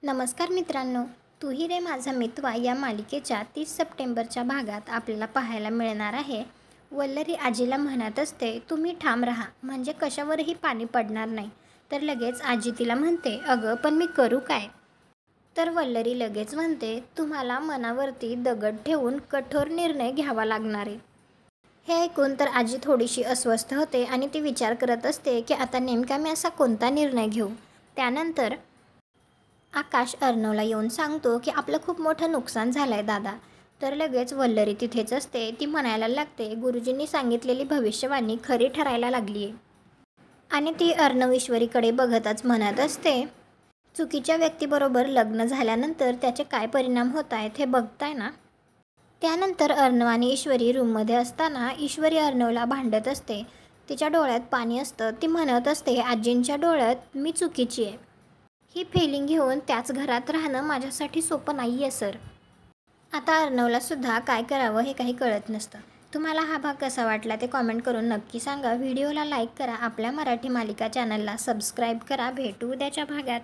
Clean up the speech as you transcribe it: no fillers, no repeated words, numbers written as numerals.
नमस्कार मित्रांनो, तूही रे माझा मितवा या मालिकेच्या 30 सप्टेंबरच्या भागात आपल्याला पाहायला मिळणार आहे. वल्लरी आजीला म्हणत असते, तुम्ही ठाम राहा, म्हणजे कशावरही पाणी पडणार नाही. तर लगेच आजी तिला म्हणते, अगं पण मी करू काय? तर वल्लरी लगेच म्हणते, तुम्हाला मनावरती दगड ठेवून कठोर निर्णय घ्यावा लागणार आहे. हे ऐकून तर आजी थोडीशी अस्वस्थ होते आणि ती विचार करत असते की आता नेमका मी असा कोणता निर्णय घेऊ. त्यानंतर आकाश अर्णवला येऊन सांगतो की आपलं खूप मोठं नुकसान झालं आहे दादा. तर लगेच वल्लरी तिथेच असते. ती म्हणायला लागते, गुरुजींनी सांगितलेली भविष्यवाणी खरी ठरायला लागली आहे. आणि ती अर्णव ईश्वरीकडे बघतच म्हणत असते, चुकीच्या व्यक्तीबरोबर लग्न झाल्यानंतर त्याचे काय परिणाम होत आहेत हे बघताय ना. त्यानंतर अर्णव आणि ईश्वरी रूममध्ये असताना ईश्वरी अर्णवला भांडत असते. तिच्या डोळ्यात पाणी असतं. ती म्हणत असते, आजींच्या डोळ्यात मी चुकीची आहे. ही फिलिंग घेऊन त्याच घरात राहणं माझ्यासाठी सोपं नाही आहे सर. आता अर्णवलासुद्धा काय करावं हे काही कळत नसतं. तुम्हाला हा भाग कसा वाटला ते कॉमेंट करून नक्की सांगा. व्हिडिओला लाईक करा. आपल्या मराठी मालिका चॅनलला सबस्क्राईब करा. भेटू उद्याच्या भागात.